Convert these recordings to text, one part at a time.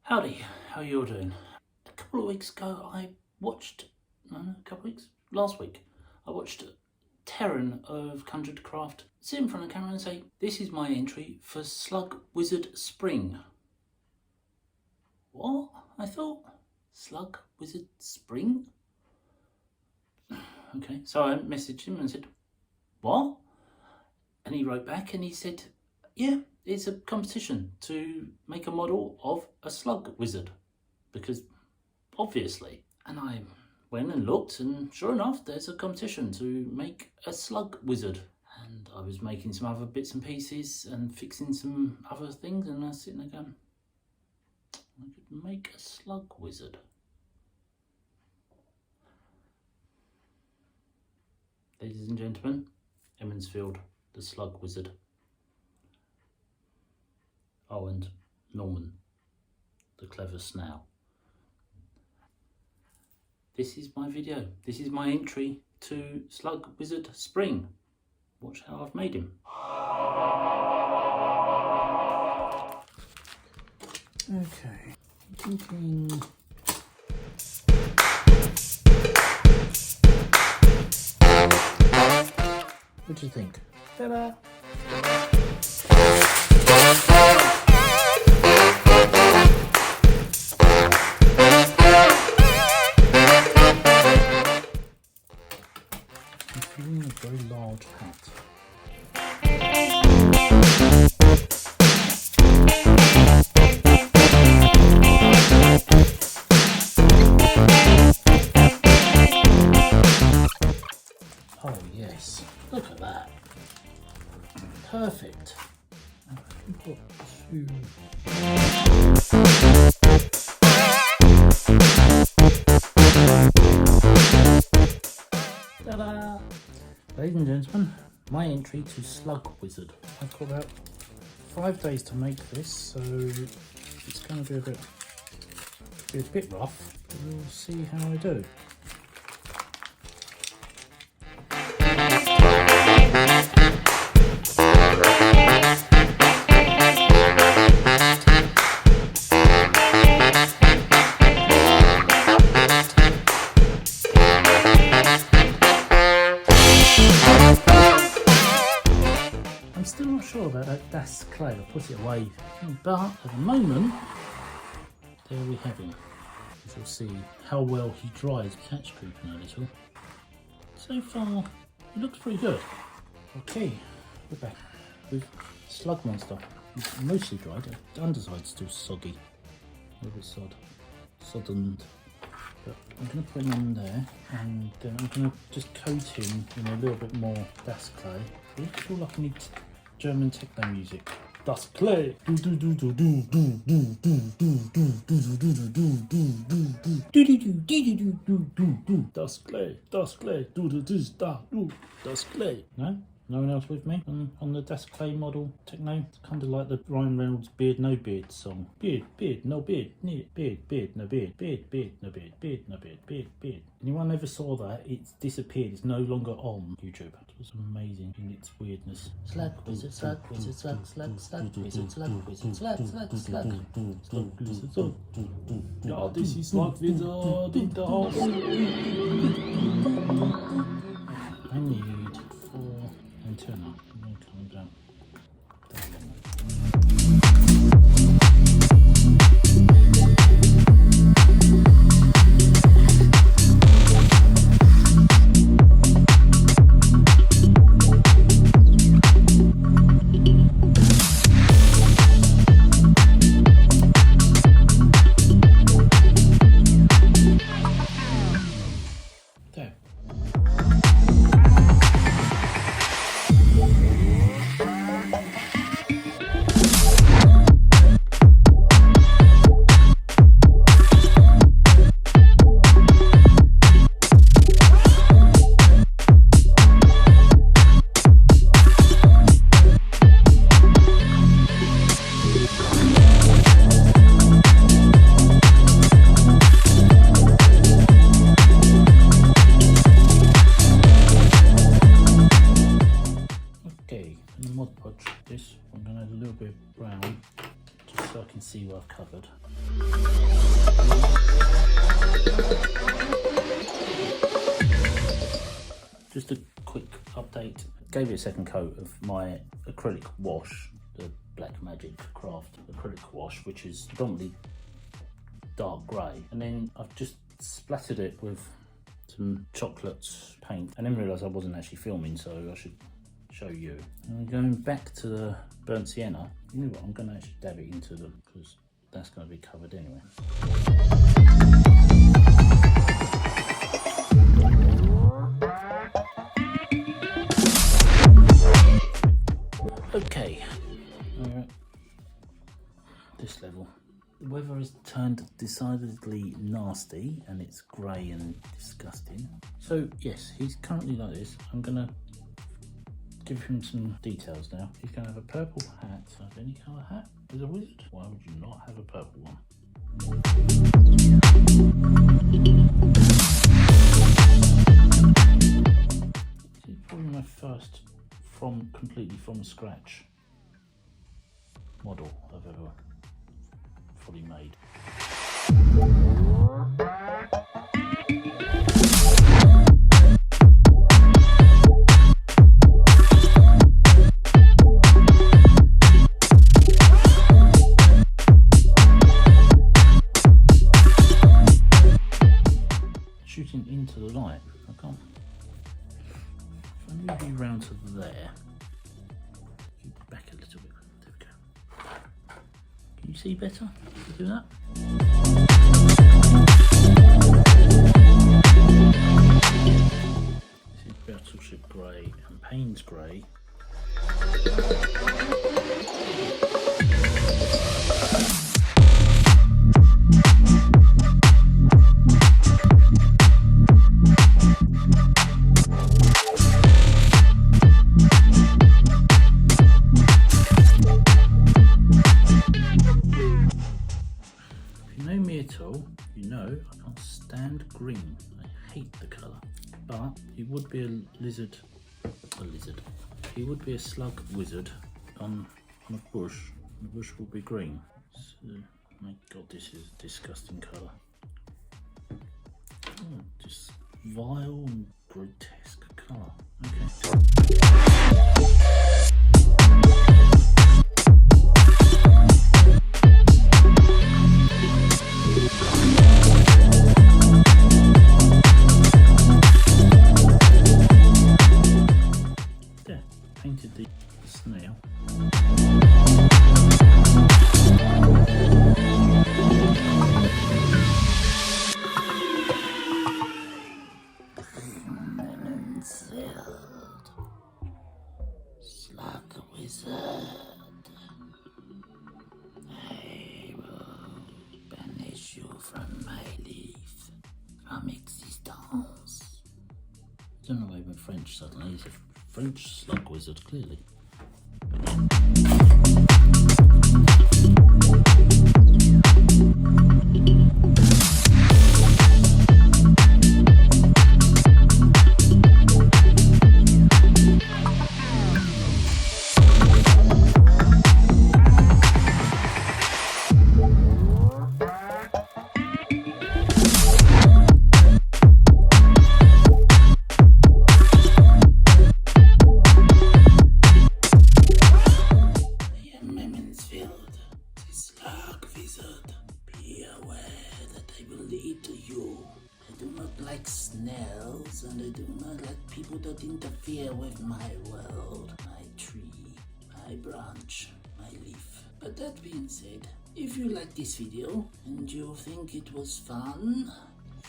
Howdy, how you all doing? A couple of weeks ago last week, I watched Terran of Conjured Craft sit in front of the camera and say, this is my entry for Slug Wizard Spring. What? I thought, Slug Wizard Spring? Okay, so I messaged him and said, what? And he wrote back and he said, yeah, it's a competition to make a model of a slug wizard, because obviously. And I went and looked, and sure enough, there's a competition to make a slug wizard. And I was making some other bits and pieces and fixing some other things, and I was sitting there going, I could make a slug wizard. Ladies and gentlemen, Emondsfield, the Slug Wizard. Oh, and Norman, the clever snail. This is my video. This is my entry to Slug Wizard Spring. Watch how I've made him. Okay, thinking. What do you think? Ta-da! I'm feeling a very large hat. Oh yes, look at that. Perfect. I've got two. Ta-da! Ladies and gentlemen, my entry to Slug Wizard. I've got about 5 days to make this, so it's going to be a bit rough, but we'll see how I do. I'm still not sure about that Das clay. I'll put it away, but at the moment, there we have him. As you'll see how well he dries. Catch creeping a little. So far, he looks pretty good. Okay, we're back with Slug Monster. It's mostly dried. The underside's still soggy, a little bit soddened. But I'm going to put him on there, and then I'm going to just coat him in a little bit more Das clay. I feel like I need German techno music. Das clay. Das clay. Das clay. Das clay. No? No one else with me on the Das Clay model techno? It's kind of like the Ryan Reynolds Beard No Beard song. Beard, no beard, beard, no beard, beard, no beard, beard, no beard, beard. Anyone ever saw that? It's disappeared. It's no longer on YouTube. It was amazing in its weirdness. Slug Wizard, Slug Wizard, Slug Wizard, Slug Wizard, Slug. Yeah, this is Slug Wizard in the house. I need 4 antenna. Calm down. There. Just a quick update. Gave it a second coat of my acrylic wash, the Black Magic Craft acrylic wash, which is predominantly dark grey, and then I've just splattered it with some chocolate paint, and then realised I wasn't actually filming, so I should show you. And I'm going back to the burnt sienna. You know what, I'm going to actually dab it into them because that's going to be covered anyway. Okay, this level. The weather has turned decidedly nasty and it's grey and disgusting. So yes, he's currently like this. I'm gonna give him some details now. He's gonna have a purple hat. So have any colour hat as a wizard? Why would you not have a purple one? This is probably my first completely from scratch model I've ever fully made. Shooting into the light, I can't. If I move you round to there, keep it back a little bit. There we go. Can you see better? Can you do that? This is Battleship Grey and Payne's Grey. You know I can't stand green. I hate the colour. But he would be a lizard. He would be a slug wizard on a bush. The bush will be green. So, my god, this is a disgusting colour. Oh, just vile and grotesque colour. Okay. Painted the snail. Emondsfield, Slug Wizard, I will banish you from my leaf, from existence. I don't know why I went French suddenly. He's a French slug wizard, clearly. Snails, and I do not like people that interfere with my world, my tree, my branch, my leaf. But that being said, if you like this video and you think it was fun,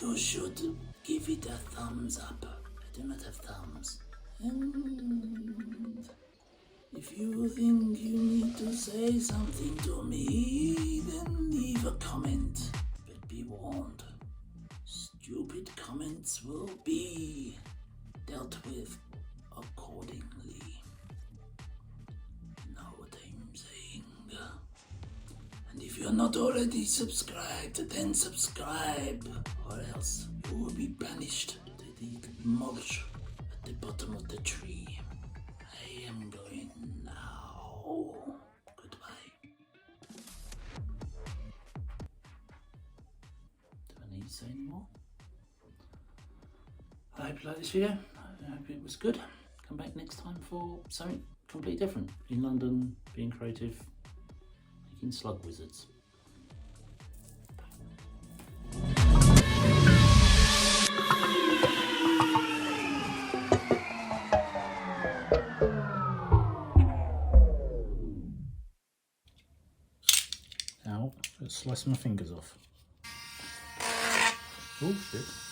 you should give it a thumbs up. I do not have thumbs. And if you think you need to say something to me, then leave a comment. But be warned. Stupid comments will be dealt with accordingly. You know what I'm saying? And if you're not already subscribed, then subscribe, or else you will be banished to the mulch at the bottom of the tree. I am going now. Goodbye. say anymore. I hope you liked this video. I hope it was good. Come back next time for something completely different. In London, being creative, making slug wizards. Ow, let's slice my fingers off. Oh shit.